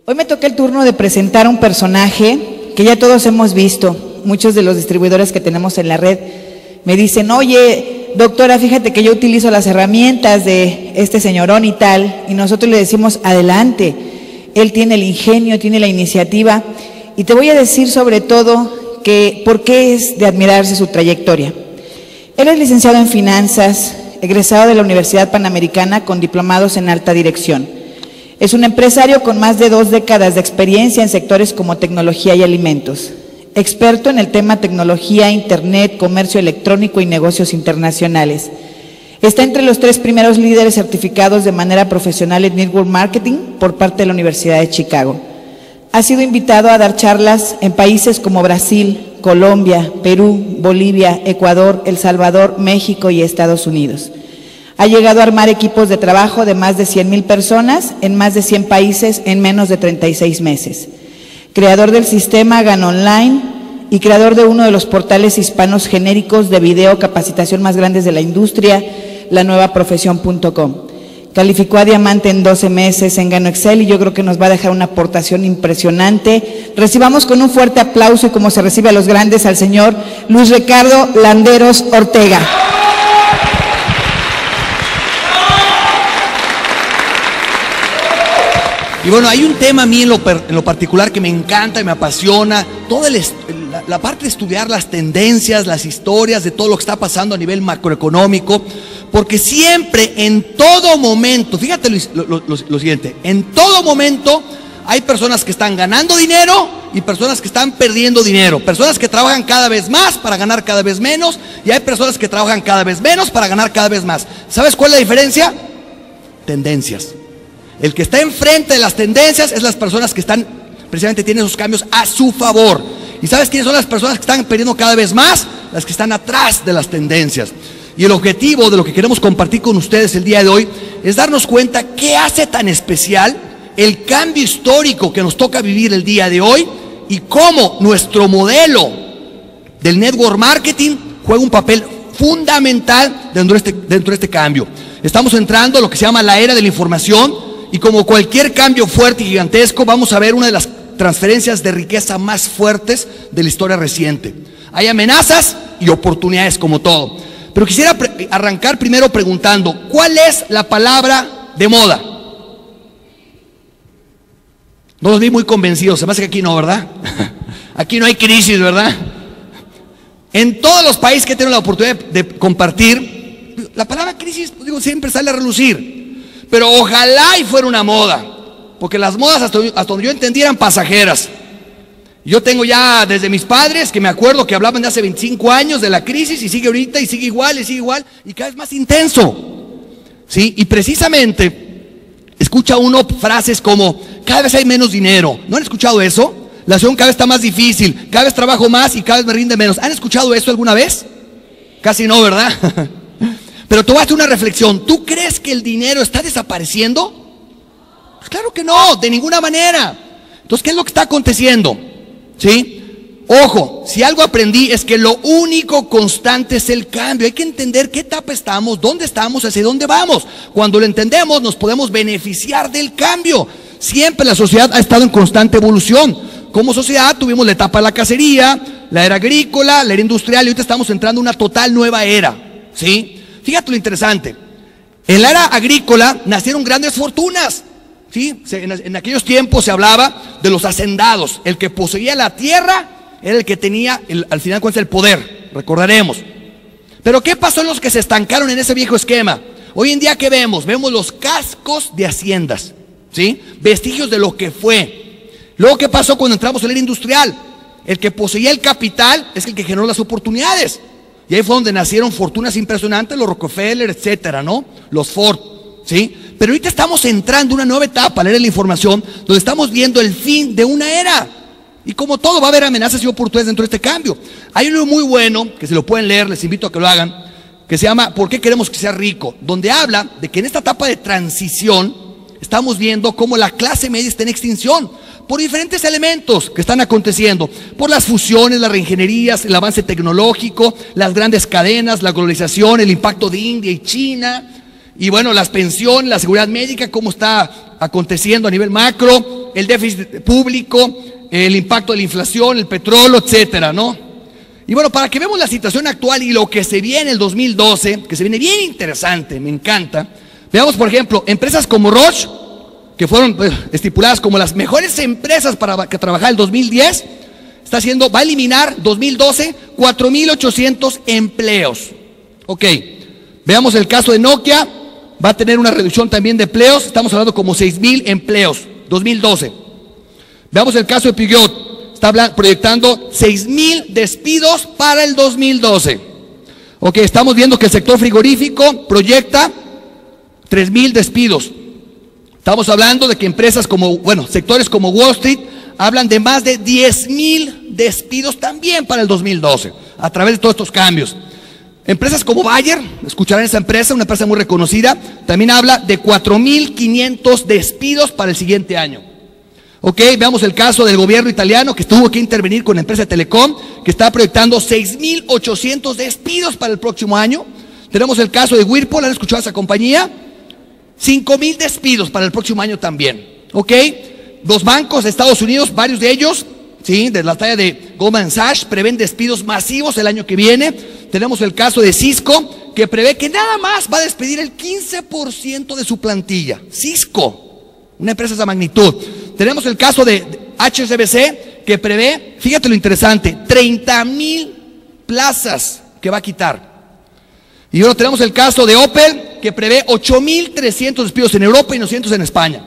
Hoy me toca el turno de presentar a un personaje que ya todos hemos visto. Muchos de los distribuidores que tenemos en la red me dicen: oye, doctora, fíjate que yo utilizo las herramientas de este señorón y tal, y nosotros le decimos: adelante, él tiene el ingenio, tiene la iniciativa, y te voy a decir sobre todo que por qué es de admirarse su trayectoria. Él es licenciado en Finanzas, egresado de la Universidad Panamericana con diplomados en Alta Dirección. Es un empresario con más de 2 décadas de experiencia en sectores como tecnología y alimentos. Experto en el tema tecnología, internet, comercio electrónico y negocios internacionales. Está entre los 3 primeros líderes certificados de manera profesional en Network Marketing por parte de la Universidad de Chicago. Ha sido invitado a dar charlas en países como Brasil, Colombia, Perú, Bolivia, Ecuador, El Salvador, México y Estados Unidos. Ha llegado a armar equipos de trabajo de más de 100,000 personas en más de 100 países en menos de 36 meses. Creador del sistema GAN Online y creador de uno de los portales hispanos genéricos de video capacitación más grandes de la industria, lanuevaprofesión.com. Calificó a diamante en 12 meses en Gano Excel y yo creo que nos va a dejar una aportación impresionante. Recibamos con un fuerte aplauso y como se recibe a los grandes al señor Luis Ricardo Landeros Ortega. Y bueno, hay un tema a mí en lo particular que me encanta y me apasiona, toda la parte de estudiar las tendencias, las historias de todo lo que está pasando a nivel macroeconómico, porque siempre, en todo momento, fíjate lo siguiente, en todo momento hay personas que están ganando dinero y personas que están perdiendo dinero, personas que trabajan cada vez más para ganar cada vez menos y hay personas que trabajan cada vez menos para ganar cada vez más. ¿Sabes cuál es la diferencia? Tendencias. El que está enfrente de las tendencias es las personas que están, precisamente tienen esos cambios a su favor. ¿Y sabes quiénes son las personas que están perdiendo cada vez más? Las que están atrás de las tendencias. Y el objetivo de lo que queremos compartir con ustedes el día de hoy es darnos cuenta qué hace tan especial el cambio histórico que nos toca vivir el día de hoy y cómo nuestro modelo del network marketing juega un papel fundamental dentro de este cambio. Estamos entrando a lo que se llama la era de la información. Y como cualquier cambio fuerte y gigantesco, vamos a ver una de las transferencias de riqueza más fuertes de la historia reciente. Hay amenazas y oportunidades como todo. Pero quisiera arrancar primero preguntando, ¿cuál es la palabra de moda? No los vi muy convencidos, se me hace que aquí no, ¿verdad? Aquí no hay crisis, ¿verdad? En todos los países que tengo la oportunidad de compartir, la palabra crisis, digo, siempre sale a relucir. Pero ojalá y fuera una moda, porque las modas hasta donde yo entendí eran pasajeras. Yo tengo ya desde mis padres que me acuerdo que hablaban de hace 25 años de la crisis y sigue ahorita y sigue igual y cada vez más intenso. ¿Sí? Y precisamente escucha uno frases como cada vez hay menos dinero. ¿No han escuchado eso? La situación cada vez está más difícil, cada vez trabajo más y cada vez me rinde menos. ¿Han escuchado eso alguna vez? Casi no, ¿verdad? Pero te voy a hacer una reflexión. ¿Tú crees que el dinero está desapareciendo? Pues claro que no, de ninguna manera. Entonces, ¿qué es lo que está aconteciendo? ¿Sí? Ojo, si algo aprendí es que lo único constante es el cambio. Hay que entender qué etapa estamos, dónde estamos, hacia dónde vamos. Cuando lo entendemos, nos podemos beneficiar del cambio. Siempre la sociedad ha estado en constante evolución. Como sociedad tuvimos la etapa de la cacería, la era agrícola, la era industrial y ahorita estamos entrando en una total nueva era. ¿Sí? Fíjate lo interesante, en la era agrícola nacieron grandes fortunas, ¿sí? En aquellos tiempos se hablaba de los hacendados, el que poseía la tierra era el que tenía, al final cuenta, el poder, recordaremos. Pero ¿qué pasó en los que se estancaron en ese viejo esquema? Hoy en día, ¿qué vemos? Vemos los cascos de haciendas, ¿sí? Vestigios de lo que fue. Luego, ¿qué pasó cuando entramos en la era industrial? El que poseía el capital es el que generó las oportunidades. Y ahí fue donde nacieron fortunas impresionantes, los Rockefeller, etcétera, ¿no? Los Ford, ¿sí? Pero ahorita estamos entrando en una nueva etapa, la era de la información, donde estamos viendo el fin de una era. Y como todo, va a haber amenazas y oportunidades dentro de este cambio. Hay un libro muy bueno, que se lo pueden leer, les invito a que lo hagan, que se llama ¿Por qué queremos que sea rico? Donde habla de que en esta etapa de transición estamos viendo cómo la clase media está en extinción. Por diferentes elementos que están aconteciendo, por las fusiones, las reingenierías, el avance tecnológico, las grandes cadenas, la globalización, el impacto de India y China, Y bueno, las pensiones, la seguridad médica, cómo está aconteciendo a nivel macro, el déficit público, el impacto de la inflación, el petróleo, etcétera, ¿no? Y bueno, para que veamos la situación actual y lo que se viene en el 2012, que se viene bien interesante, me encanta. Veamos, por ejemplo, empresas como Roche, que fueron estipuladas como las mejores empresas para que trabajar el 2010, va a eliminar 2012 4,800 empleos. Ok, veamos el caso de Nokia, va a tener una reducción también de empleos, estamos hablando como 6,000 empleos, 2012. Veamos el caso de Peugeot, está proyectando 6,000 despidos para el 2012. Ok, estamos viendo que el sector frigorífico proyecta 3,000 despidos. Estamos hablando de que empresas como, sectores como Wall Street hablan de más de 10,000 despidos también para el 2012, a través de todos estos cambios. Empresas como Bayer, escucharán esa empresa, una empresa muy reconocida, también habla de 4,500 despidos para el siguiente año. Ok, veamos el caso del gobierno italiano que tuvo que intervenir con la empresa de Telecom, que está proyectando 6,800 despidos para el próximo año. Tenemos el caso de Whirlpool, ¿han escuchado a esa compañía? 5,000 despidos para el próximo año también. Ok, los bancos de Estados Unidos, varios de ellos, ¿sí?, de la talla de Goldman Sachs, prevén despidos masivos el año que viene. Tenemos el caso de Cisco, que prevé que nada más va a despedir el 15% de su plantilla. Cisco, una empresa de esa magnitud. Tenemos el caso de HSBC, que prevé, fíjate lo interesante, 30,000 plazas que va a quitar. Y luego tenemos el caso de Opel, que prevé 8,300 despidos en Europa y 900 en España.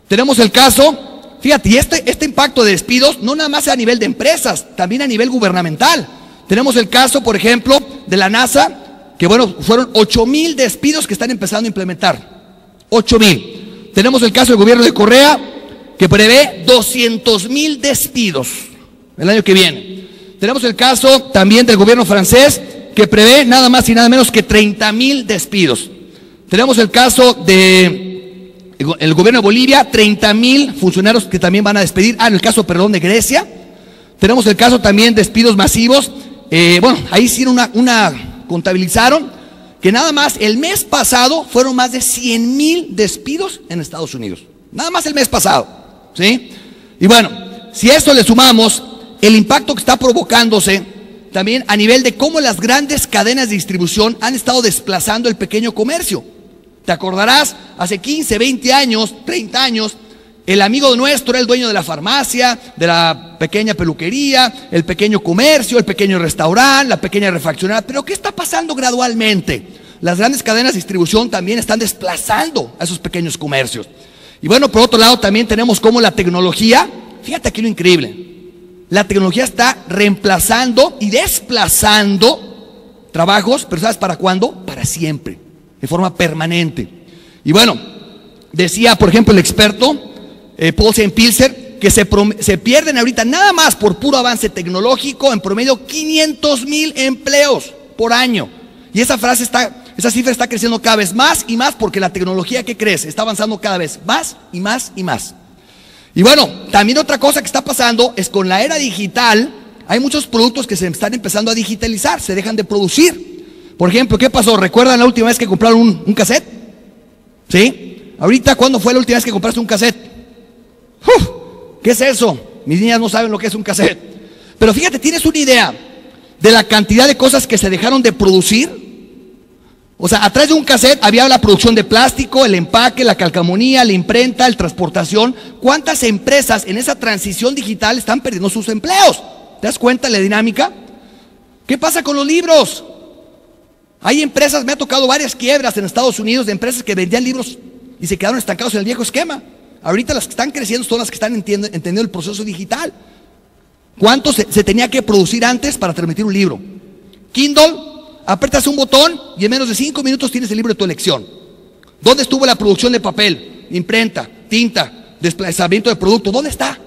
Tenemos el caso, fíjate, y este impacto de despidos no nada más a nivel de empresas, también a nivel gubernamental. Tenemos el caso, por ejemplo, de la NASA, que fueron 8,000 despidos que están empezando a implementar. 8,000. Tenemos el caso del gobierno de Corea, que prevé 200,000 despidos el año que viene. Tenemos el caso también del gobierno francés, que prevé nada más y nada menos que 30,000 despidos. Tenemos el caso del gobierno de Bolivia, 30,000 funcionarios que también van a despedir. En el caso, de Grecia. Tenemos el caso también de despidos masivos. Ahí sí contabilizaron que nada más el mes pasado fueron más de 100,000 despidos en Estados Unidos. Nada más el mes pasado, ¿sí? Y bueno, si a esto le sumamos el impacto que está provocándose también a nivel de cómo las grandes cadenas de distribución han estado desplazando el pequeño comercio. Te acordarás, hace 15, 20 años, 30 años, el amigo nuestro era el dueño de la farmacia, de la pequeña peluquería, el pequeño comercio, el pequeño restaurante, la pequeña refaccionaria. Pero ¿qué está pasando gradualmente? Las grandes cadenas de distribución también están desplazando a esos pequeños comercios. Y bueno, por otro lado también tenemos cómo la tecnología, fíjate aquí lo increíble, la tecnología está reemplazando y desplazando trabajos, pero ¿sabes para cuándo? Para siempre, de forma permanente. Y bueno, decía por ejemplo el experto Paul Pilser, que se pierden ahorita nada más por puro avance tecnológico en promedio 500,000 empleos por año. Y esa cifra está creciendo cada vez más y más porque la tecnología que crece está avanzando cada vez más y más y más. Y bueno, también otra cosa que está pasando es con la era digital, hay muchos productos que se están empezando a digitalizar, se dejan de producir. Por ejemplo, ¿qué pasó? ¿Recuerdan la última vez que compraron un cassette? ¿Sí? Ahorita, ¿cuándo fue la última vez que compraste un cassette? ¿Qué es eso? Mis niñas no saben lo que es un cassette. Pero fíjate, ¿tienes una idea de la cantidad de cosas que se dejaron de producir? O sea, atrás de un cassette había la producción de plástico, el empaque, la calcamonía, la imprenta, la transportación. ¿Cuántas empresas en esa transición digital están perdiendo sus empleos? ¿Te das cuenta de la dinámica? ¿Qué pasa con los libros? Hay empresas, me ha tocado varias quiebras en Estados Unidos de empresas que vendían libros y se quedaron estancados en el viejo esquema. Ahorita las que están creciendo son las que están entendiendo el proceso digital. ¿Cuánto se tenía que producir antes para transmitir un libro? Kindle. Apretas un botón y en menos de 5 minutos tienes el libro de tu elección. ¿Dónde estuvo la producción de papel, imprenta, tinta, desplazamiento de producto? ¿Dónde está?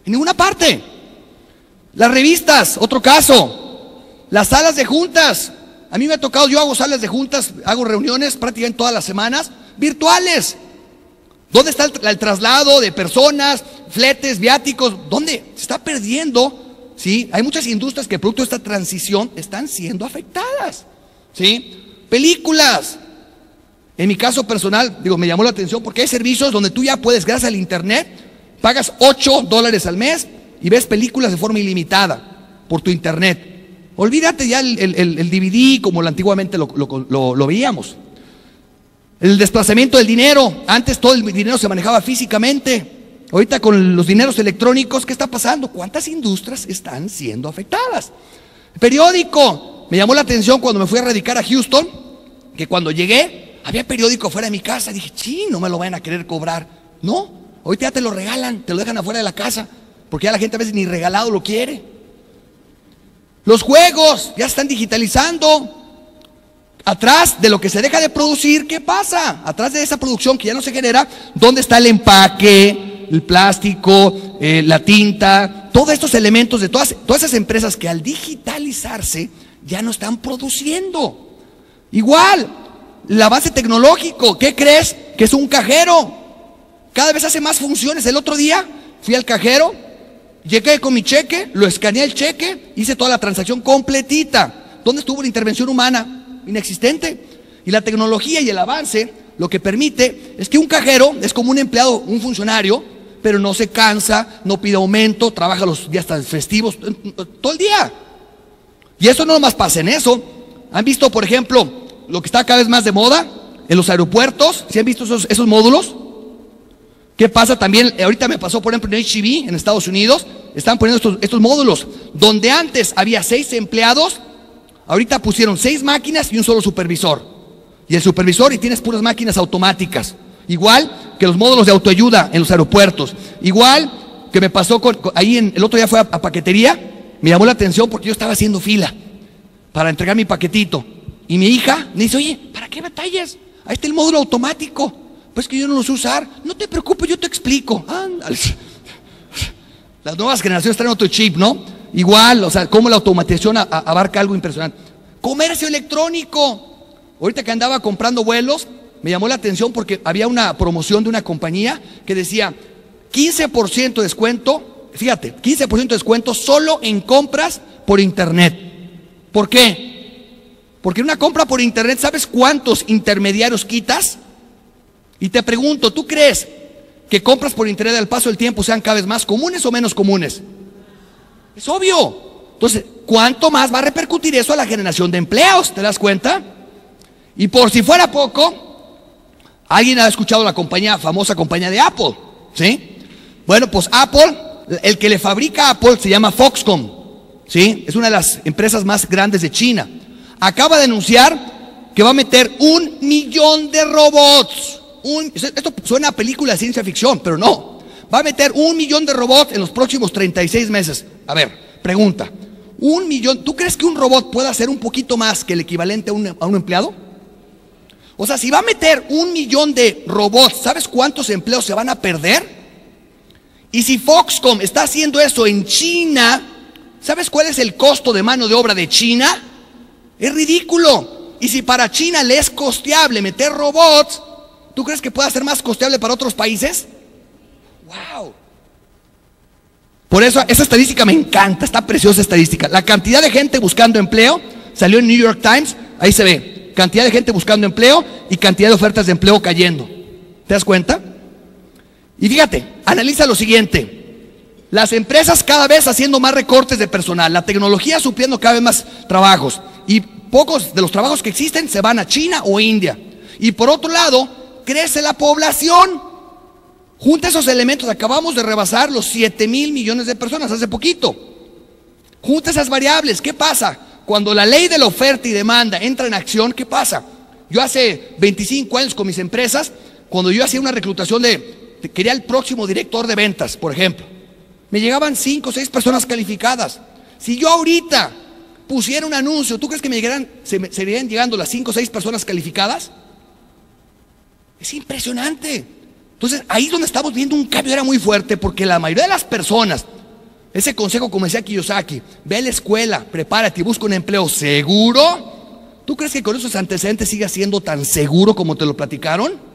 En ninguna parte. Las revistas, otro caso. Las salas de juntas. A mí me ha tocado, yo hago salas de juntas, hago reuniones prácticamente todas las semanas, virtuales. ¿Dónde está el traslado de personas, fletes, viáticos? ¿Dónde? Se está perdiendo. ¿Sí? Hay muchas industrias que producto de esta transición están siendo afectadas. ¿Sí? Películas. En mi caso personal, me llamó la atención porque hay servicios donde tú ya puedes, gracias al internet, pagas $8 al mes y ves películas de forma ilimitada por tu internet. Olvídate ya el DVD como antiguamente lo veíamos. El desplazamiento del dinero. Antes todo el dinero se manejaba físicamente. Ahorita con los dineros electrónicos, ¿qué está pasando? ¿Cuántas industrias están siendo afectadas? El periódico. Me llamó la atención cuando me fui a radicar a Houston, que cuando llegué, había periódico fuera de mi casa. Dije, no me lo van a querer cobrar. No, ahorita ya te lo regalan, te lo dejan afuera de la casa, porque ya la gente a veces ni regalado lo quiere. Los juegos ya se están digitalizando. Atrás de lo que se deja de producir, ¿qué pasa? Atrás de esa producción que ya no se genera, ¿dónde está el empaque, el plástico, la tinta? Todos estos elementos de todas esas empresas que al digitalizarse ya no están produciendo. Igual, el avance tecnológico, ¿qué crees? Que es un cajero. Cada vez hace más funciones. El otro día fui al cajero, llegué con mi cheque, lo escaneé el cheque, hice toda la transacción completita. ¿Dónde estuvo la intervención humana? Inexistente. Y la tecnología y el avance lo que permite es que un cajero es como un empleado, un funcionario, pero no se cansa, no pide aumento, trabaja los días festivos, todo el día. Y eso no nomás pasa en eso. ¿Han visto, por ejemplo, lo que está cada vez más de moda en los aeropuertos? ¿Sí han visto esos módulos? ¿Qué pasa también? Ahorita me pasó, por ejemplo, en H-E-B, en Estados Unidos, están poniendo estos módulos, donde antes había 6 empleados, ahorita pusieron 6 máquinas y un solo supervisor. Y el supervisor, y tienes puras máquinas automáticas. Igual que los módulos de autoayuda en los aeropuertos. Igual que me pasó el otro día fue a paquetería, me llamó la atención porque yo estaba haciendo fila para entregar mi paquetito. Y mi hija me dice, oye, ¿para qué batallas? Ahí está el módulo automático. Pues que yo no lo sé usar. No te preocupes, yo te explico. Ándale. Las nuevas generaciones traen otro chip, ¿no? Igual, cómo la automatización abarca algo impresionante. Comercio electrónico. Ahorita que andaba comprando vuelos, me llamó la atención porque había una promoción de una compañía que decía 15% de descuento, fíjate, 15% de descuento solo en compras por internet. ¿Por qué? Porque en una compra por internet, ¿sabes cuántos intermediarios quitas? Y te pregunto, ¿tú crees que compras por internet al paso del tiempo sean cada vez más comunes o menos comunes? Es obvio. Entonces, ¿cuánto más va a repercutir eso a la generación de empleos? ¿Te das cuenta? Y por si fuera poco, ¿alguien ha escuchado la famosa compañía de Apple? ¿Sí? Bueno, pues Apple, el que le fabrica a Apple se llama Foxconn. ¿Sí? Es una de las empresas más grandes de China. Acaba de anunciar que va a meter 1 millón de robots. Esto suena a película de ciencia ficción, pero no. Va a meter 1 millón de robots en los próximos 36 meses. A ver, pregunta. 1 millón, ¿tú crees que un robot pueda hacer un poquito más que el equivalente a un empleado? O sea, si va a meter 1 millón de robots, ¿sabes cuántos empleos se van a perder? Y si Foxconn está haciendo eso en China, ¿sabes cuál es el costo de mano de obra de China? Es ridículo. Y si para China le es costeable meter robots, ¿tú crees que pueda ser más costeable para otros países? ¡Wow! Por eso esa estadística me encanta, está preciosa estadística. La cantidad de gente buscando empleo, salió en New York Times, ahí se ve. Cantidad de gente buscando empleo y cantidad de ofertas de empleo cayendo. ¿Te das cuenta? Y fíjate, analiza lo siguiente. Las empresas cada vez haciendo más recortes de personal, la tecnología supliendo cada vez más trabajos. Y pocos de los trabajos que existen se van a China o India. Y por otro lado, crece la población. Junta esos elementos, acabamos de rebasar los 7,000 millones de personas hace poquito. Junta esas variables, ¿qué pasa? Cuando la ley de la oferta y demanda entra en acción, ¿qué pasa? Yo hace 25 años con mis empresas, cuando yo hacía una reclutación quería el próximo director de ventas, por ejemplo, me llegaban 5 o 6 personas calificadas. Si yo ahorita pusiera un anuncio, ¿tú crees que seguirían llegando las 5 o 6 personas calificadas? Es impresionante. Entonces, ahí es donde estamos viendo un cambio, era muy fuerte, porque la mayoría de las personas, ese consejo, como decía Kiyosaki, ve a la escuela, prepárate y busca un empleo seguro. ¿Tú crees que con esos antecedentes siga siendo tan seguro como te lo platicaron?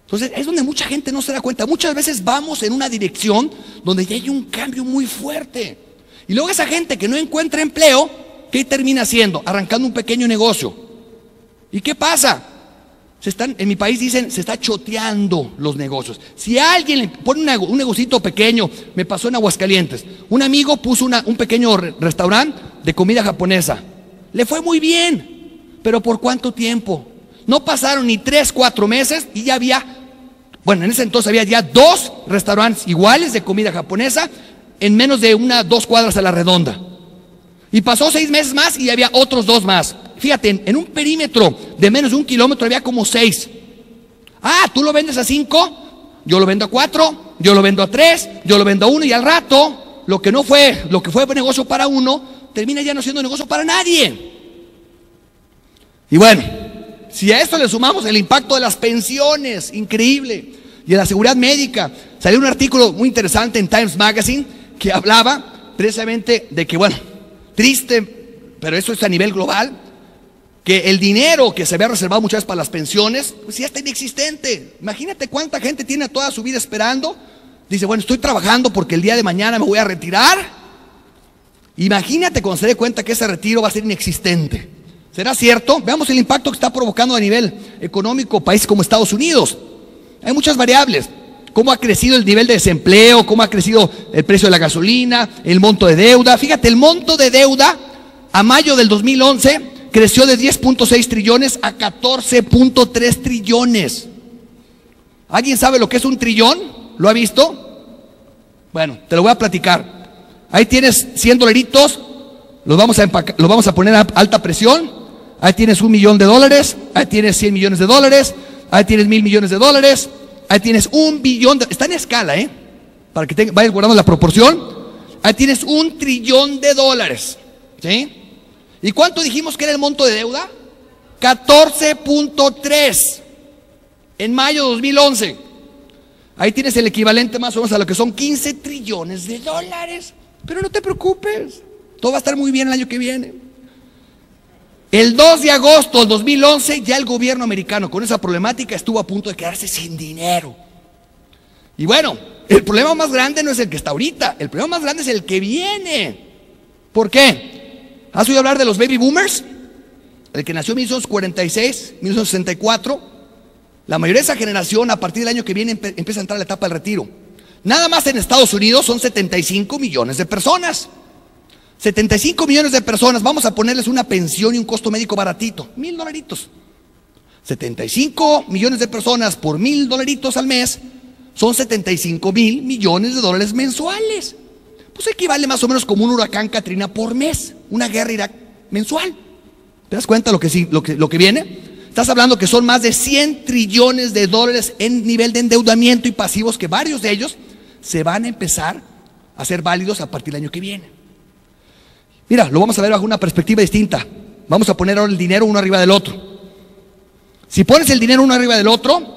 Entonces, es donde mucha gente no se da cuenta. Muchas veces vamos en una dirección donde ya hay un cambio muy fuerte. Y luego esa gente que no encuentra empleo, ¿qué termina haciendo? Arrancando un pequeño negocio. ¿Y qué pasa? en mi país dicen, se está choteando los negocios. Si alguien le pone un negocito pequeño, me pasó en Aguascalientes, un amigo puso un pequeño restaurante de comida japonesa, le fue muy bien, pero ¿por cuánto tiempo? No pasaron ni 3, 4 meses y ya había, bueno, en ese entonces había ya 2 restaurantes iguales de comida japonesa en menos de 2 cuadras a la redonda. Y pasó 6 meses más y había otros 2 más. Fíjate, en un perímetro de menos de 1 kilómetro había como 6. Ah, tú lo vendes a 5, yo lo vendo a 4, yo lo vendo a 3, yo lo vendo a 1 y al rato, lo que fue negocio para uno, termina ya no siendo negocio para nadie. Y bueno, si a esto le sumamos el impacto de las pensiones, increíble, y de la seguridad médica, salió un artículo muy interesante en Times Magazine que hablaba precisamente de que, bueno, triste, pero eso es a nivel global, que el dinero que se había reservado muchas veces para las pensiones, pues ya está inexistente. Imagínate cuánta gente tiene toda su vida esperando. Dice, bueno, estoy trabajando porque el día de mañana me voy a retirar. Imagínate cuando se dé cuenta que ese retiro va a ser inexistente. ¿Será cierto? Veamos el impacto que está provocando a nivel económico países como Estados Unidos. Hay muchas variables. Cómo ha crecido el nivel de desempleo, cómo ha crecido el precio de la gasolina, el monto de deuda. Fíjate, el monto de deuda a mayo del 2011 creció de 10.6 trillones a 14.3 trillones. ¿Alguien sabe lo que es un trillón? ¿Lo ha visto? Bueno, te lo voy a platicar. Ahí tienes 100 dolaritos, los vamos a poner a alta presión. Ahí tienes $1 millón, ahí tienes 100 millones de dólares, ahí tienes 1,000 millones de dólares, ahí tienes 1 billón, está en escala, para que vayas guardando la proporción. Ahí tienes 1 trillón de dólares, ¿sí? ¿Y cuánto dijimos que era el monto de deuda? 14.3 en mayo de 2011. Ahí tienes el equivalente más o menos a lo que son 15 trillones de dólares. Pero no te preocupes, todo va a estar muy bien el año que viene. El 2 de agosto del 2011 ya el gobierno americano con esa problemática estuvo a punto de quedarse sin dinero. Y bueno, el problema más grande no es el que está ahorita, el problema más grande es el que viene. ¿Por qué? ¿Has oído hablar de los baby boomers? El que nació en 1946, 1964. La mayoría de esa generación a partir del año que viene empieza a entrar a la etapa del retiro. Nada más en Estados Unidos son 75 millones de personas. 75 millones de personas, vamos a ponerles una pensión y un costo médico baratito, $1,000. 75 millones de personas por $1,000 al mes son 75,000 millones de dólares mensuales. Pues equivale más o menos como un huracán Katrina por mes, una guerra Irak mensual. ¿Te das cuenta lo que viene? Estás hablando que son más de 100 trillones de dólares en nivel de endeudamiento y pasivos, que varios de ellos se van a empezar a ser válidos a partir del año que viene. Mira, lo vamos a ver bajo una perspectiva distinta. Vamos a poner ahora el dinero uno arriba del otro. Si pones el dinero uno arriba del otro,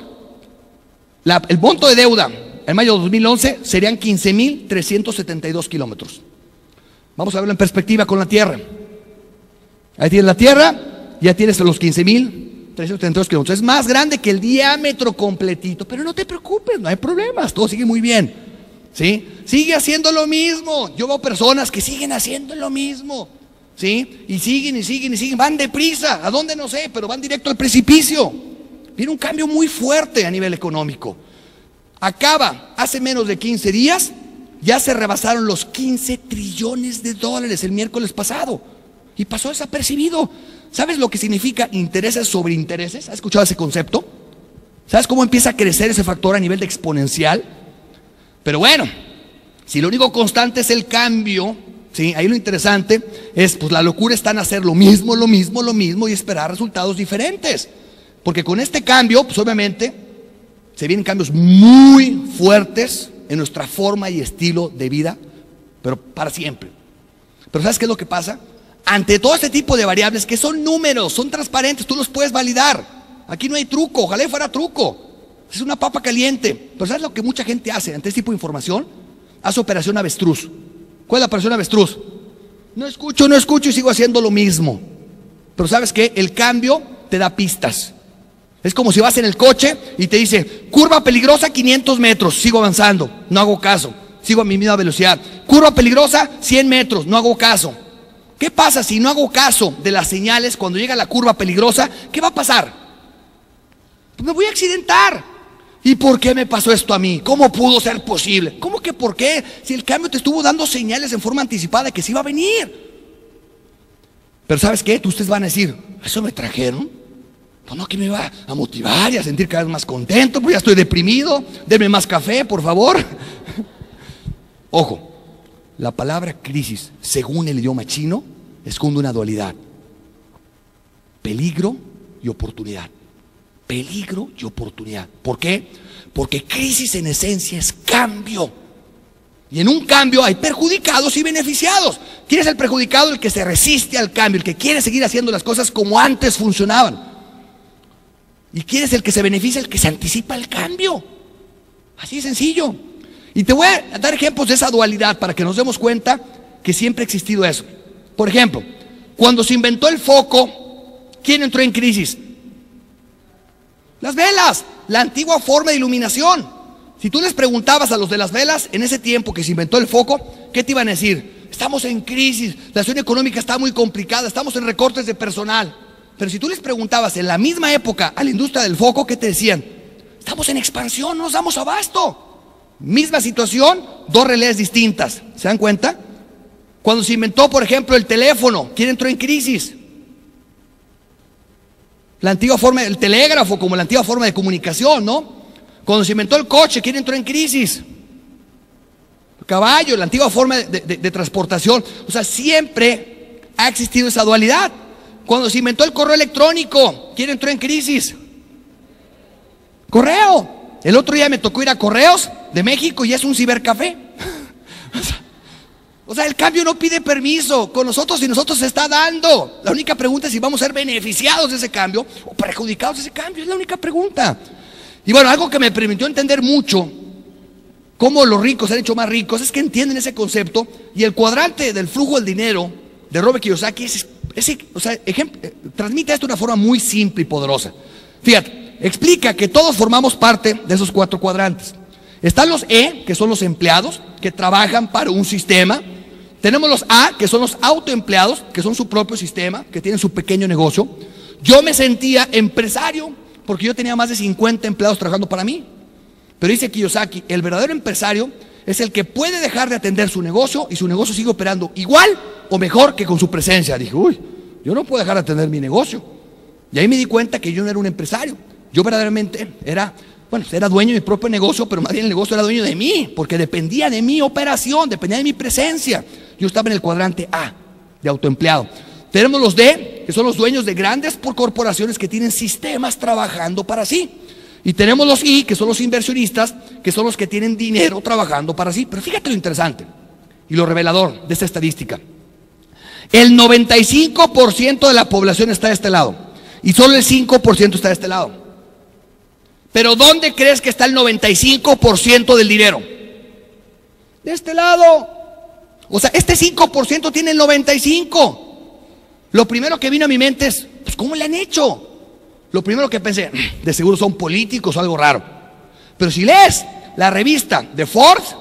el monto de deuda en mayo de 2011 serían 15,372 kilómetros. Vamos a verlo en perspectiva con la Tierra. Ahí tienes la Tierra, ya tienes los 15,372 kilómetros. Es más grande que el diámetro completito, pero no te preocupes, no hay problemas, todo sigue muy bien. ¿Sí? Sigue haciendo lo mismo. Yo veo personas que siguen haciendo lo mismo, ¿sí? Y siguen y siguen y siguen, van deprisa, ¿a dónde? No sé, pero van directo al precipicio. Viene un cambio muy fuerte a nivel económico. Hace menos de 15 días, ya se rebasaron los 15 trillones de dólares el miércoles pasado. Y pasó desapercibido. ¿Sabes lo que significa intereses sobre intereses? ¿Has escuchado ese concepto? ¿Sabes cómo empieza a crecer ese factor a nivel de exponencial? Pero bueno, si lo único constante es el cambio, ¿sí? Ahí lo interesante es, pues la locura está en hacer lo mismo y esperar resultados diferentes. Porque con este cambio, pues obviamente, se vienen cambios muy fuertes en nuestra forma y estilo de vida, pero para siempre. Pero ¿sabes qué es lo que pasa? Ante todo este tipo de variables que son números, son transparentes, tú los puedes validar. Aquí no hay truco, ojalá fuera truco. Es una papa caliente. Pero ¿sabes lo que mucha gente hace ante este tipo de información? Hace operación avestruz. ¿Cuál es la operación avestruz? No escucho y sigo haciendo lo mismo. Pero ¿sabes qué? El cambio te da pistas. Es como si vas en el coche y te dice, curva peligrosa 500 metros, sigo avanzando, no hago caso, sigo a mi misma velocidad. Curva peligrosa 100 metros, no hago caso. ¿Qué pasa si no hago caso de las señales cuando llega la curva peligrosa? ¿Qué va a pasar? Pues me voy a accidentar. ¿Y por qué me pasó esto a mí? ¿Cómo pudo ser posible? ¿Cómo que por qué? Si el cambio te estuvo dando señales en forma anticipada de que se iba a venir. Pero ¿sabes qué? Ustedes van a decir, ¿eso me trajeron? Pues no, que me iba a motivar y a sentir cada vez más contento, pues ya estoy deprimido, denme más café, por favor. Ojo, la palabra crisis, según el idioma chino, esconde una dualidad: peligro y oportunidad. Peligro y oportunidad. ¿Por qué? Porque crisis en esencia es cambio. Y en un cambio hay perjudicados y beneficiados. ¿Quién es el perjudicado? El que se resiste al cambio, el que quiere seguir haciendo las cosas como antes funcionaban. ¿Y quién es el que se beneficia? El que se anticipa al cambio. Así de sencillo. Y te voy a dar ejemplos de esa dualidad para que nos demos cuenta que siempre ha existido eso. Por ejemplo, cuando se inventó el foco, ¿quién entró en crisis? Las velas, la antigua forma de iluminación. Si tú les preguntabas a los de las velas, en ese tiempo que se inventó el foco, ¿qué te iban a decir? Estamos en crisis, la situación económica está muy complicada, estamos en recortes de personal. Pero si tú les preguntabas en la misma época a la industria del foco, ¿qué te decían? Estamos en expansión, no nos damos abasto. Misma situación, dos realidades distintas. ¿Se dan cuenta? Cuando se inventó, por ejemplo, el teléfono, ¿quién entró en crisis? La antigua forma del telégrafo, como la antigua forma de comunicación, ¿no? Cuando se inventó el coche, ¿quién entró en crisis? El caballo, la antigua forma de transportación. O sea, siempre ha existido esa dualidad. Cuando se inventó el correo electrónico, ¿quién entró en crisis? Correo. El otro día me tocó ir a Correos de México y es un cibercafé. O sea, el cambio no pide permiso. Con nosotros y nosotros se está dando. La única pregunta es si vamos a ser beneficiados de ese cambio o perjudicados de ese cambio. Es la única pregunta. Y bueno, algo que me permitió entender mucho cómo los ricos se han hecho más ricos es que entienden ese concepto. Y el cuadrante del flujo del dinero de Robert Kiyosaki transmite esto de una forma muy simple y poderosa. Fíjate, explica que todos formamos parte de esos 4 cuadrantes. Están los E, que son los empleados que trabajan para un sistema. Tenemos los A, que son los autoempleados, que son su propio sistema, que tienen su pequeño negocio. Yo me sentía empresario porque yo tenía más de 50 empleados trabajando para mí. Pero dice Kiyosaki, el verdadero empresario es el que puede dejar de atender su negocio y su negocio sigue operando igual o mejor que con su presencia. Dije, uy, yo no puedo dejar de atender mi negocio. Y ahí me di cuenta que yo no era un empresario. Yo verdaderamente era dueño de mi propio negocio, pero más bien el negocio era dueño de mí, porque dependía de mi operación, dependía de mi presencia. Yo estaba en el cuadrante A, de autoempleado. Tenemos los D, que son los dueños de grandes corporaciones que tienen sistemas trabajando para sí. Y tenemos los I, que son los inversionistas, que son los que tienen dinero trabajando para sí. Pero fíjate lo interesante y lo revelador de esta estadística. El 95% de la población está de este lado y solo el 5% está de este lado. Pero ¿dónde crees que está el 95% del dinero? De este lado. O sea, este 5% tiene el 95%. Lo primero que vino a mi mente es, pues, ¿cómo le han hecho? Lo primero que pensé, de seguro son políticos o algo raro. Pero si lees la revista de Forbes,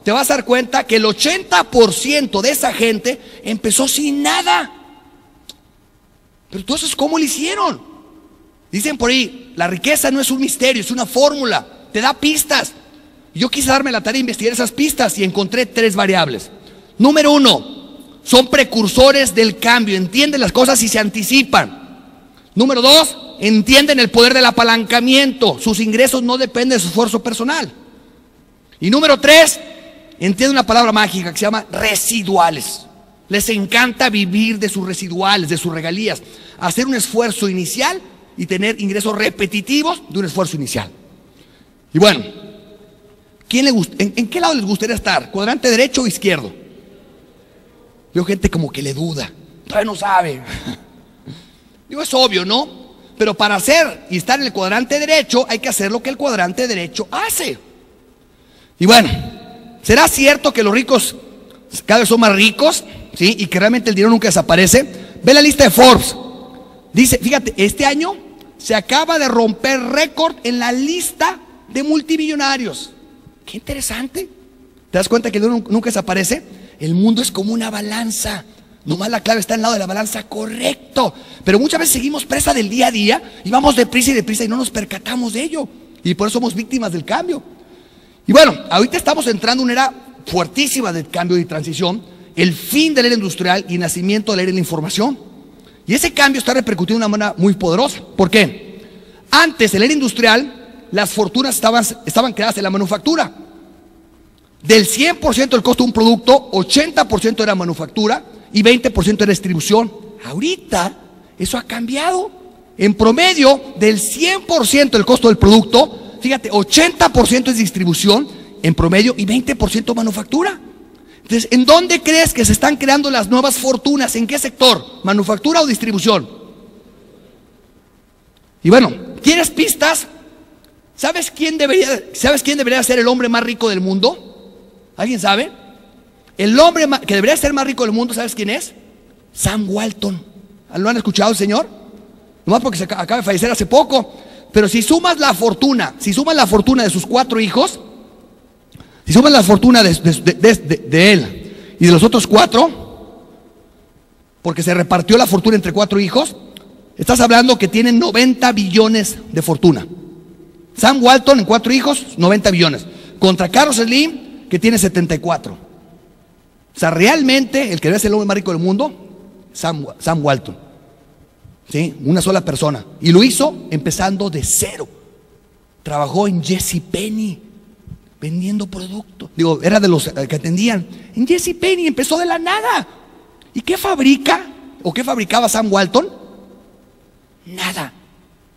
te vas a dar cuenta que el 80% de esa gente empezó sin nada. Pero entonces, ¿cómo lo hicieron? Dicen por ahí, la riqueza no es un misterio, es una fórmula, te da pistas. Yo quise darme la tarea de investigar esas pistas y encontré 3 variables. Número 1, son precursores del cambio, entienden las cosas y se anticipan. Número 2, entienden el poder del apalancamiento, sus ingresos no dependen de su esfuerzo personal. Y número 3, entienden una palabra mágica que se llama residuales. Les encanta vivir de sus residuales, de sus regalías, hacer un esfuerzo inicial y tener ingresos repetitivos de un esfuerzo inicial. Y bueno, ¿en qué lado les gustaría estar? ¿Cuadrante derecho o izquierdo? Veo gente como que le duda, todavía no sabe. Digo, es obvio, ¿no? Pero para hacer y estar en el cuadrante derecho hay que hacer lo que el cuadrante derecho hace. Y bueno, ¿será cierto que los ricos cada vez son más ricos? ¿Sí? Y que realmente el dinero nunca desaparece. Ve la lista de Forbes. Dice, fíjate, este año se acaba de romper récord en la lista de multimillonarios. Qué interesante. ¿Te das cuenta que el dinero nunca desaparece? El mundo es como una balanza. Nomás la clave está al lado de la balanza, correcto. Pero muchas veces seguimos presa del día a día y vamos deprisa y no nos percatamos de ello. Y por eso somos víctimas del cambio. Y bueno, ahorita estamos entrando en una era fuertísima de cambio y transición, el fin de la era industrial y el nacimiento de la era de la información. Y ese cambio está repercutiendo de una manera muy poderosa. ¿Por qué? Antes, en la era industrial, las fortunas estaban creadas en la manufactura. Del 100% del costo de un producto, 80% era manufactura y 20% era distribución. Ahorita, eso ha cambiado. En promedio, del 100% del costo del producto, fíjate, 80% es distribución en promedio y 20% manufactura. Entonces, ¿en dónde crees que se están creando las nuevas fortunas? ¿En qué sector? ¿Manufactura o distribución? Y bueno, ¿tienes pistas? ¿Sabes quién debería ser el hombre más rico del mundo? ¿Alguien sabe? El hombre que debería ser más rico del mundo, ¿sabes quién es? Sam Walton. ¿Lo han escuchado, señor? Nomás porque se acaba de fallecer hace poco. Pero si sumas la fortuna de sus 4 hijos, si sumas la fortuna de él y de los otros 4, porque se repartió la fortuna entre 4 hijos, estás hablando que tienen 90 billones de fortuna. Sam Walton en 4 hijos, 90 billones. Contra Carlos Slim, que tiene 74. O sea, realmente el que debe ser el hombre más rico del mundo, Sam Walton. ¿Sí? Una sola persona. Y lo hizo empezando de cero. Trabajó en JCPenney, vendiendo productos. Digo, era de los que atendían. En JCPenney empezó de la nada. ¿Y qué fabrica? ¿O qué fabricaba Sam Walton? Nada.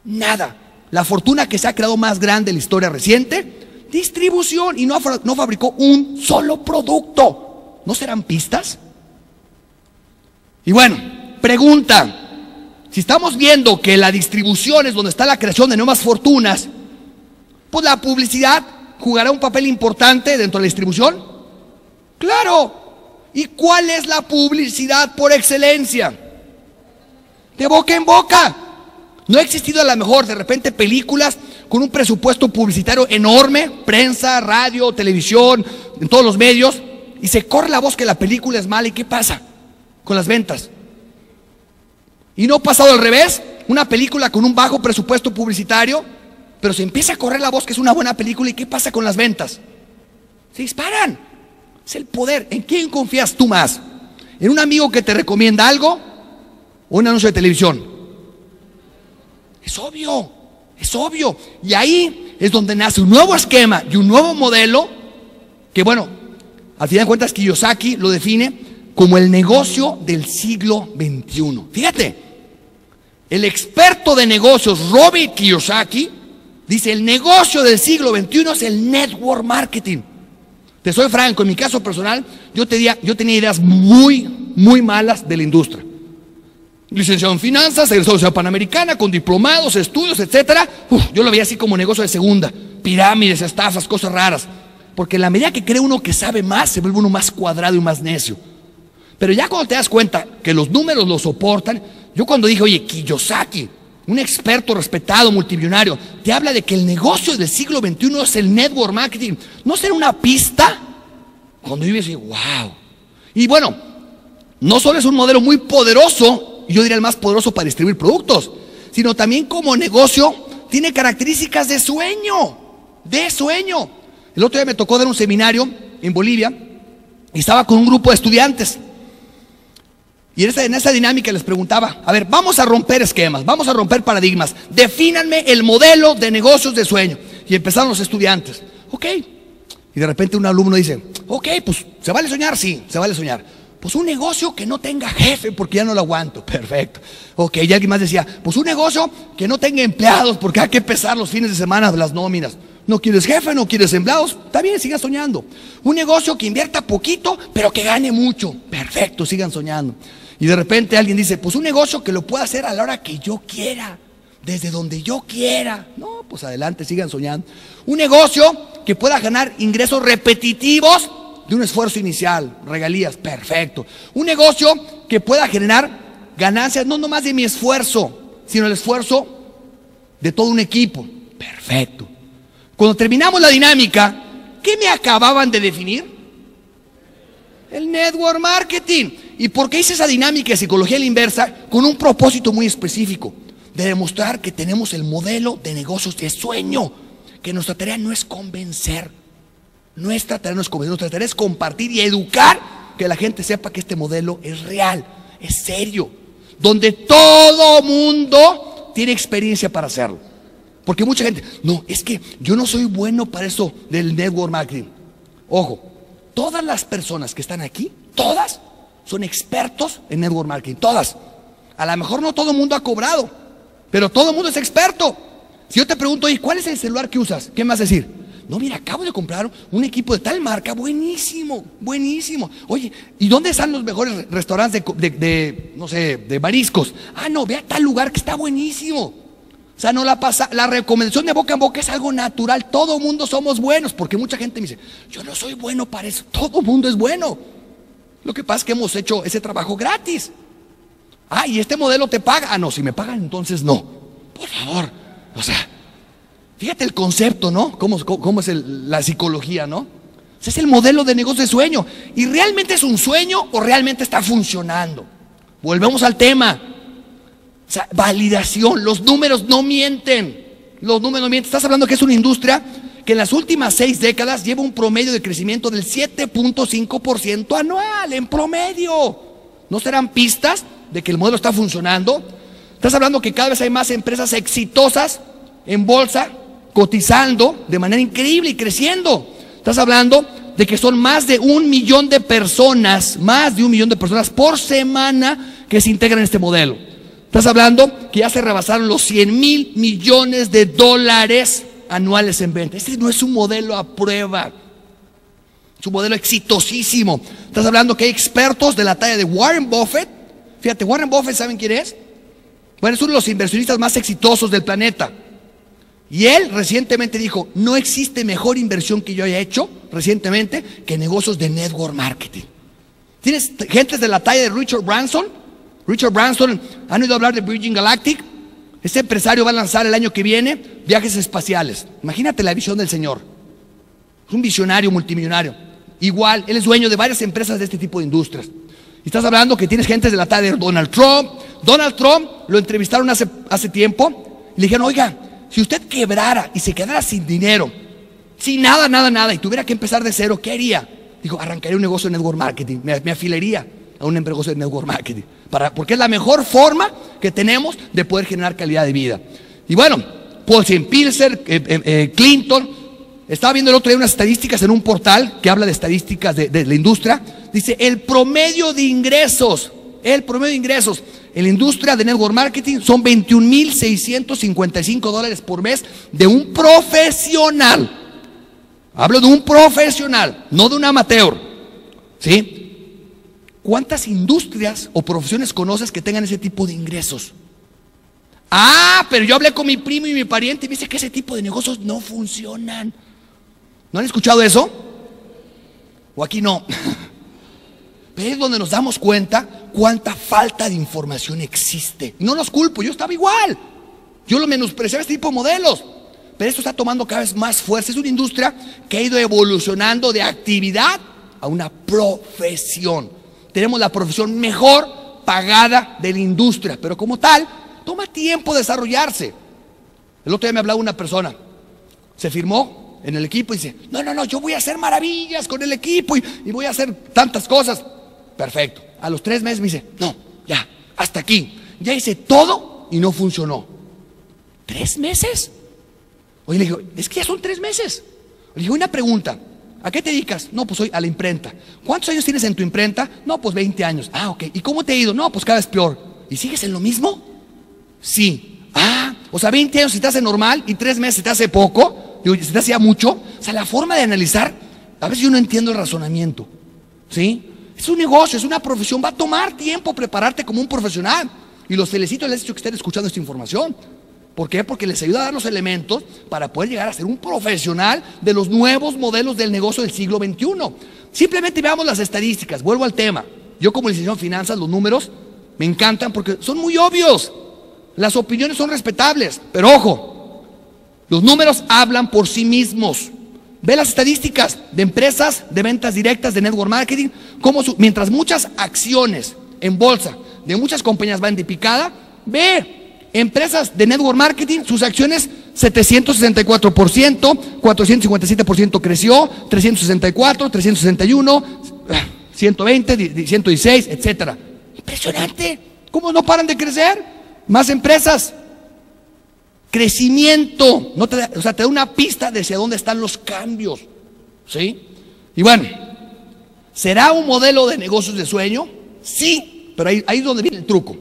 Nada. La fortuna que se ha creado más grande en la historia reciente, distribución, y no fabricó un solo producto. ¿No serán pistas? Y bueno, pregunta. Si estamos viendo que la distribución es donde está la creación de nuevas fortunas, pues la publicidad jugará un papel importante dentro de la distribución. Claro. ¿Y cuál es la publicidad por excelencia? De boca en boca. No ha existido a lo mejor de repente películas con un presupuesto publicitario enorme, prensa, radio, televisión, en todos los medios, y se corre la voz que la película es mala. ¿Y qué pasa con las ventas? ¿Y no ha pasado al revés? Una película con un bajo presupuesto publicitario, pero se empieza a correr la voz que es una buena película. ¿Y qué pasa con las ventas? Se disparan. Es el poder. ¿En quién confías tú más? ¿En un amigo que te recomienda algo o un anuncio de televisión? Es obvio, es obvio. Y ahí es donde nace un nuevo esquema y un nuevo modelo que, bueno, al final de cuentas Kiyosaki lo define como el negocio del siglo XXI. Fíjate, el experto de negocios Robert Kiyosaki dice: el negocio del siglo XXI es el network marketing. Te soy franco, en mi caso personal, yo tenía ideas muy malas de la industria. Licenciado en finanzas, egresado de la Universidad Panamericana, con diplomados, estudios, etcétera. Yo lo veía así como negocio de segunda, pirámides, estafas, cosas raras. Porque en la medida que cree uno que sabe más, se vuelve uno más cuadrado y más necio. Pero ya cuando te das cuenta que los números lo soportan, yo cuando dije, oye, Kiyosaki, un experto respetado, multimillonario, te habla de que el negocio del siglo XXI es el network marketing, ¿no será una pista? Cuando yo dije, wow. Y bueno, no solo es un modelo muy poderoso, yo diría el más poderoso para distribuir productos, sino también como negocio tiene características de sueño, El otro día me tocó dar un seminario en Bolivia y estaba con un grupo de estudiantes. Y en esa dinámica les preguntaba, a ver, vamos a romper esquemas, vamos a romper paradigmas, defínanme el modelo de negocios de sueño. Y empezaron los estudiantes, ok. Y de repente un alumno dice, ok, pues ¿se vale soñar? Sí, se vale soñar. Pues un negocio que no tenga jefe porque ya no lo aguanto. Perfecto. Ok, y alguien más decía, pues un negocio que no tenga empleados porque hay que pesar los fines de semana de las nóminas. No quieres jefe, no quieres empleados, está bien, sigan soñando. Un negocio que invierta poquito pero que gane mucho. Perfecto, sigan soñando. Y de repente alguien dice, pues un negocio que lo pueda hacer a la hora que yo quiera, desde donde yo quiera. No, pues adelante, sigan soñando. Un negocio que pueda ganar ingresos repetitivos de un esfuerzo inicial, regalías, perfecto. Un negocio que pueda generar ganancias no nomás de mi esfuerzo, sino el esfuerzo de todo un equipo, perfecto. Cuando terminamos la dinámica, ¿qué me acababan de definir? El network marketing. ¿Y por qué hice esa dinámica de psicología a la inversa? Con un propósito muy específico, de demostrar que tenemos el modelo de negocios de sueño, que nuestra tarea no es convencer, nuestra tarea es compartir y educar, que la gente sepa que este modelo es real, es serio, donde todo mundo tiene experiencia para hacerlo. Porque mucha gente, no, es que yo no soy bueno para eso del network marketing. Ojo, todas las personas que están aquí, todas son expertos en network marketing, todas. A lo mejor no todo el mundo ha cobrado, pero todo el mundo es experto. Si yo te pregunto, oye, ¿cuál es el celular que usas? ¿Qué me vas a decir? No, mira, acabo de comprar un equipo de tal marca, buenísimo, buenísimo. Oye, ¿y dónde están los mejores restaurantes no sé, de mariscos? Ah, no, ve a tal lugar que está buenísimo. O sea, no la recomendación de boca en boca es algo natural. Todo mundo somos buenos, porque mucha gente me dice, yo no soy bueno para eso. Todo mundo es bueno. Lo que pasa es que hemos hecho ese trabajo gratis. Ah, y este modelo te paga. Ah, no, si me pagan, entonces no. Por favor, o sea, fíjate el concepto, ¿no? ¿Cómo es la psicología, ¿no? O sea, es el modelo de negocio de sueño. ¿Y realmente es un sueño o realmente está funcionando? Volvemos al tema. O sea, validación. Los números no mienten. Los números no mienten. Estás hablando que es una industria que en las últimas 6 décadas lleva un promedio de crecimiento del 7.5% anual, en promedio. ¿No serán pistas de que el modelo está funcionando? Estás hablando que cada vez hay más empresas exitosas en bolsa, cotizando de manera increíble y creciendo. Estás hablando de que son más de 1 millón de personas, por semana que se integran en este modelo. Estás hablando que ya se rebasaron los 100,000 millones de dólares anuales en venta. Este no es un modelo a prueba, es un modelo exitosísimo. Estás hablando que hay expertos de la talla de Warren Buffett. Fíjate, Warren Buffett, ¿saben quién es? Bueno, es uno de los inversionistas más exitosos del planeta. Y él recientemente dijo, no existe mejor inversión que yo haya hecho recientemente que negocios de network marketing. Tienes gentes de la talla de Richard Branson. Richard Branson, ¿han oído hablar de Virgin Galactic? Este empresario va a lanzar el año que viene viajes espaciales. Imagínate la visión del señor. Es un visionario multimillonario. Igual, él es dueño de varias empresas de este tipo de industrias. Y estás hablando que tienes gentes de la talla de Donald Trump. Donald Trump lo entrevistaron hace tiempo y le dijeron, oiga, si usted quebrara y se quedara sin dinero, sin nada, y tuviera que empezar de cero, ¿qué haría? Dijo, arrancaría un negocio de network marketing, me afiliaría a un negocio de network marketing, porque es la mejor forma que tenemos de poder generar calidad de vida. Y bueno, Paul Pilser, Clinton, estaba viendo el otro día unas estadísticas en un portal que habla de estadísticas de la industria. Dice, el promedio de ingresos en la industria de network marketing son $21,655 por mes de un profesional. Hablo de un profesional, no de un amateur. ¿Sí? ¿Cuántas industrias o profesiones conoces que tengan ese tipo de ingresos? Ah, pero yo hablé con mi primo y mi pariente y me dice que ese tipo de negocios no funcionan. ¿No han escuchado eso? ¿O aquí no? Pero es donde nos damos cuenta cuánta falta de información existe. No los culpo, yo estaba igual. Yo lo menospreciaba este tipo de modelos. Pero esto está tomando cada vez más fuerza. Es una industria que ha ido evolucionando de actividad a una profesión. Tenemos la profesión mejor pagada de la industria, pero como tal, toma tiempo desarrollarse. El otro día me hablaba una persona, se firmó en el equipo y dice, no, yo voy a hacer maravillas con el equipo y voy a hacer tantas cosas. Perfecto. A los 3 meses me dice, no, ya, hasta aquí. Ya hice todo y no funcionó. ¿3 meses? Oye, le digo, es que ya son 3 meses. Le digo, una pregunta, ¿a qué te dedicas? No, pues soy a la imprenta. ¿Cuántos años tienes en tu imprenta? No, pues 20 años. Ah, ok. ¿Y cómo te ha ido? No, pues cada vez peor. ¿Y sigues en lo mismo? Sí. Ah, o sea, 20 años se te hace normal y 3 meses se te hace poco. Digo, se te hacía mucho. O sea, la forma de analizar, a veces yo no entiendo el razonamiento. ¿Sí? Es un negocio, es una profesión. Va a tomar tiempo prepararte como un profesional. Y los felicito, les he dicho que estén escuchando esta información. ¿Por qué? Porque les ayuda a dar los elementos para poder llegar a ser un profesional de los nuevos modelos del negocio del siglo XXI. Simplemente veamos las estadísticas. Vuelvo al tema. Yo como licenciado en finanzas, los números me encantan porque son muy obvios. Las opiniones son respetables, pero ojo, los números hablan por sí mismos. Ve las estadísticas de empresas de ventas directas de network marketing, mientras muchas acciones en bolsa de muchas compañías van de picada, ve empresas de network marketing, sus acciones 764%, 457% creció, 364, 361, 120, 116, etcétera. Impresionante. ¿Cómo no paran de crecer? Más empresas. Crecimiento. No te da, o sea, te da una pista de hacia dónde están los cambios. ¿Sí? Y bueno, ¿será un modelo de negocios de sueño? Sí, pero ahí es donde viene el truco.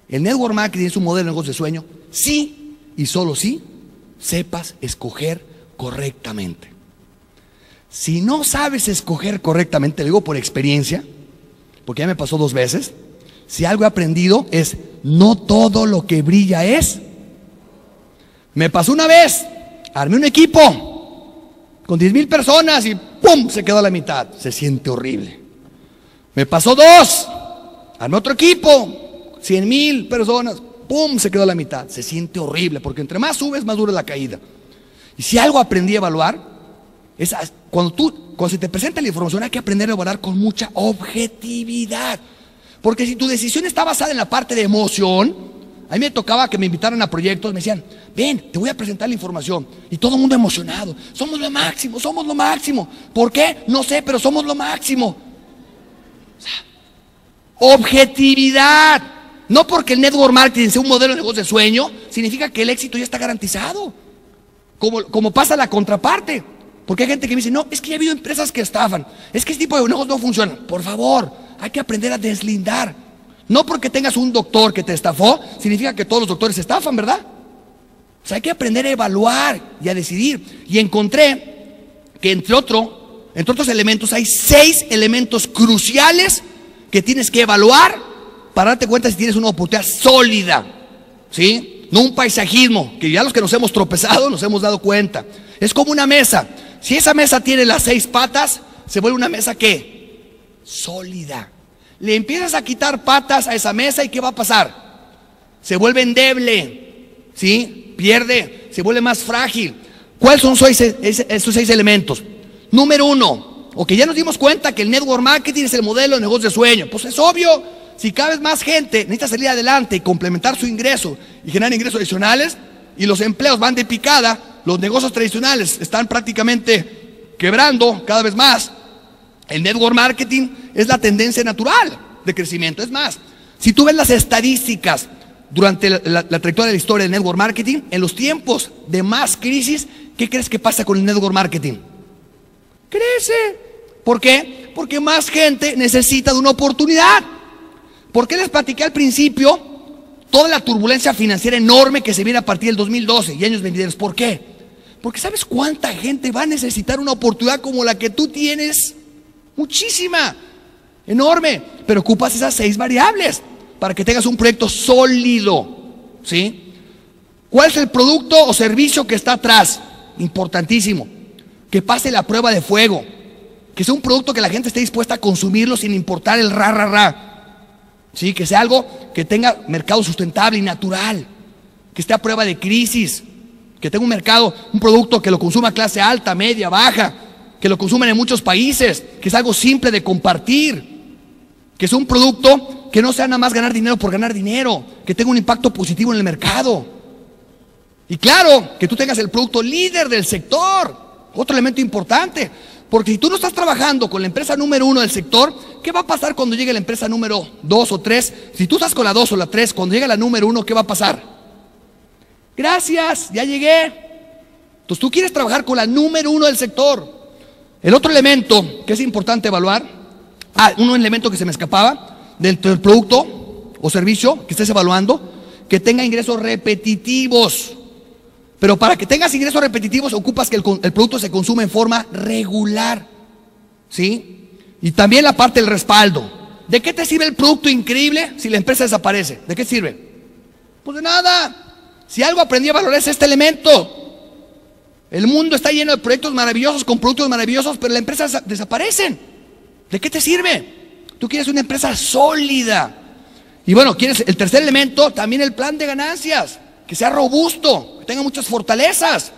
¿El network marketing es un modelo de negocio de sueño? Sí, y solo si sepas escoger correctamente. Si no sabes escoger correctamente, lo digo por experiencia, porque ya me pasó 2 veces, si algo he aprendido es, no todo lo que brilla es. Me pasó una vez, armé un equipo con 10,000 personas y ¡pum! Se quedó a la mitad. Se siente horrible. Me pasó 2, armé otro equipo, 100,000 personas, ¡pum! Se quedó a la mitad. Se siente horrible, porque entre más subes, más dura la caída. Y si algo aprendí a evaluar, es cuando se te presenta la información, hay que aprender a evaluar con mucha objetividad. Porque si tu decisión está basada en la parte de emoción, a mí me tocaba que me invitaran a proyectos, me decían, ven, te voy a presentar la información. Y todo el mundo emocionado, somos lo máximo, somos lo máximo. ¿Por qué? No sé, pero somos lo máximo. O sea, objetividad. No porque el network marketing sea un modelo de negocio de sueño, significa que el éxito ya está garantizado. Como pasa la contraparte. Porque hay gente que me dice, no, es que ya ha habido empresas que estafan. Es que este tipo de negocios no funcionan. Por favor, hay que aprender a deslindar. No porque tengas un doctor que te estafó, significa que todos los doctores estafan, ¿verdad? O sea, hay que aprender a evaluar y a decidir. Y encontré que entre otros elementos, hay 6 elementos cruciales que tienes que evaluar para darte cuenta si tienes una oportunidad sólida, ¿sí? No un paisajismo, que ya los que nos hemos tropezado nos hemos dado cuenta. Es como una mesa. Si esa mesa tiene las 6 patas, se vuelve una mesa ¿qué? Sólida. Le empiezas a quitar patas a esa mesa y ¿qué va a pasar? Se vuelve endeble, ¿sí? Pierde, se vuelve más frágil. ¿Cuáles son esos 6 elementos? Número 1, ya nos dimos cuenta que el network marketing es el modelo de negocio de sueño. Pues es obvio, si cada vez más gente necesita salir adelante y complementar su ingreso y generar ingresos adicionales, y los empleos van de picada, los negocios tradicionales están prácticamente quebrando cada vez más. El network marketing es la tendencia natural de crecimiento. Es más, si tú ves las estadísticas durante la trayectoria de la historia del network marketing, en los tiempos de más crisis, ¿qué crees que pasa con el network marketing? Crece. ¿Por qué? Porque más gente necesita de una oportunidad. ¿Por qué les platiqué al principio toda la turbulencia financiera enorme que se viene a partir del 2012 y años venideros? ¿Por qué? Porque ¿sabes cuánta gente va a necesitar una oportunidad como la que tú tienes? Muchísima, enorme, pero ocupas esas 6 variables para que tengas un proyecto sólido, ¿sí? ¿Cuál es el producto o servicio que está atrás? Importantísimo, que pase la prueba de fuego, que sea un producto que la gente esté dispuesta a consumirlo sin importar el ¿sí? Que sea algo que tenga mercado sustentable y natural, que esté a prueba de crisis, que tenga un mercado, un producto que lo consuma clase alta, media, baja, que lo consumen en muchos países, que es algo simple de compartir, que es un producto que no sea nada más ganar dinero por ganar dinero, que tenga un impacto positivo en el mercado. Y claro, que tú tengas el producto líder del sector, otro elemento importante, porque si tú no estás trabajando con la empresa número 1 del sector, ¿qué va a pasar cuando llegue la empresa número 2 o 3? Si tú estás con la 2 o la 3, cuando llegue la número 1, ¿qué va a pasar? Gracias, ya llegué. Entonces tú quieres trabajar con la número 1 del sector. El otro elemento que es importante evaluar, un elemento que se me escapaba, dentro del producto o servicio que estés evaluando, que tenga ingresos repetitivos. Pero para que tengas ingresos repetitivos ocupas que el producto se consume en forma regular, ¿sí? Y también la parte del respaldo. ¿De qué te sirve el producto increíble si la empresa desaparece? ¿De qué sirve? Pues de nada. Si algo aprendí a valorar es este elemento. El mundo está lleno de proyectos maravillosos, con productos maravillosos, pero las empresas desaparecen. ¿De qué te sirve? Tú quieres una empresa sólida. Y bueno, quieres el tercer elemento, también el plan de ganancias, que sea robusto, que tenga muchas fortalezas.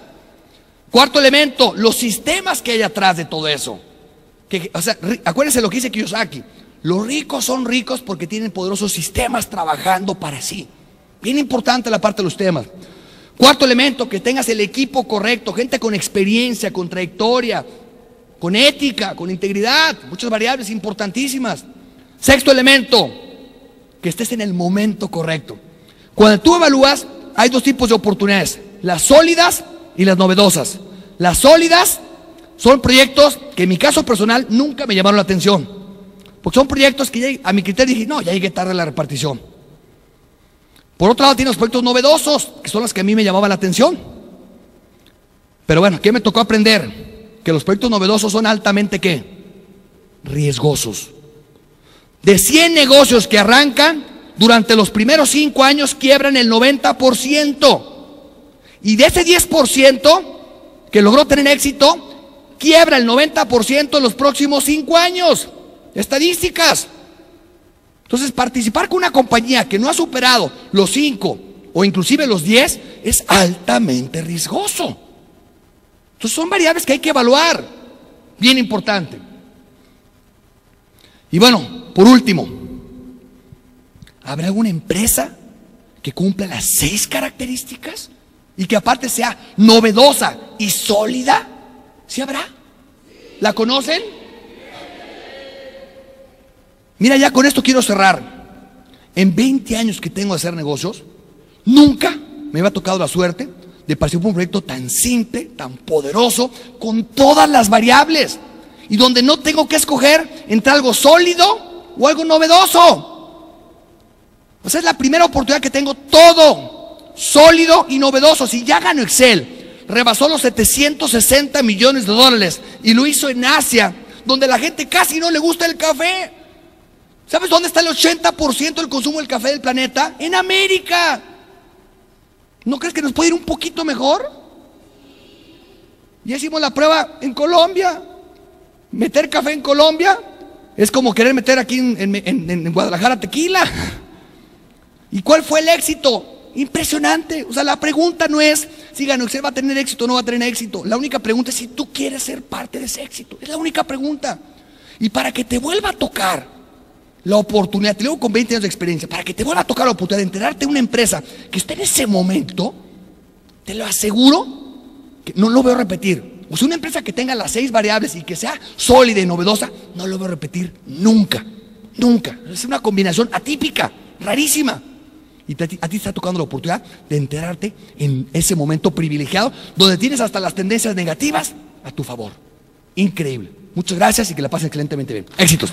Cuarto elemento, los sistemas que hay atrás de todo eso. O sea, acuérdense lo que dice Kiyosaki. Los ricos son ricos porque tienen poderosos sistemas trabajando para sí. Bien importante la parte de los temas. Cuarto elemento, que tengas el equipo correcto, gente con experiencia, con trayectoria, con ética, con integridad, muchas variables importantísimas. Sexto elemento, que estés en el momento correcto. Cuando tú evalúas, hay dos tipos de oportunidades, las sólidas y las novedosas. Las sólidas son proyectos que en mi caso personal nunca me llamaron la atención, porque son proyectos que a mi criterio dije, no, ya llegué tarde a la repartición. Por otro lado, tienes los proyectos novedosos, que son los que a mí me llamaban la atención. Pero bueno, ¿qué me tocó aprender? Que los proyectos novedosos son altamente, ¿qué? Riesgosos. De 100 negocios que arrancan, durante los primeros 5 años quiebran el 90%. Y de ese 10% que logró tener éxito, quiebra el 90% en los próximos 5 años. Estadísticas. Entonces, participar con una compañía que no ha superado los 5 o inclusive los 10 es altamente riesgoso. Entonces, son variables que hay que evaluar. Bien importante. Y bueno, por último, ¿habrá alguna empresa que cumpla las 6 características y que aparte sea novedosa y sólida? ¿Sí habrá? ¿La conocen? Mira, ya con esto quiero cerrar. En 20 años que tengo de hacer negocios, nunca me había tocado la suerte de participar en un proyecto tan simple, tan poderoso, con todas las variables, y donde no tengo que escoger entre algo sólido o algo novedoso. O sea, es la primera oportunidad que tengo todo sólido y novedoso. Si ya gano Excel, rebasó los 760 millones de dólares y lo hizo en Asia, donde la gente casi no le gusta el café. ¿Sabes dónde está el 80% del consumo del café del planeta? En América. ¿No crees que nos puede ir un poquito mejor? Ya hicimos la prueba en Colombia. Meter café en Colombia es como querer meter aquí en Guadalajara tequila. ¿Y cuál fue el éxito? Impresionante. O sea, la pregunta no es si Gano Excel va a tener éxito o no va a tener éxito. La única pregunta es si tú quieres ser parte de ese éxito. Es la única pregunta. Y para que te vuelva a tocar la oportunidad, te digo con 20 años de experiencia, para que te vuelva a tocar la oportunidad de enterarte de una empresa que esté en ese momento, te lo aseguro que no lo veo repetir. O sea, una empresa que tenga las 6 variables y que sea sólida y novedosa, no lo veo repetir nunca, nunca. Es una combinación atípica, rarísima. Y a ti te está tocando la oportunidad de enterarte en ese momento privilegiado, donde tienes hasta las tendencias negativas a tu favor. Increíble. Muchas gracias y que la pasen excelentemente bien. Éxitos.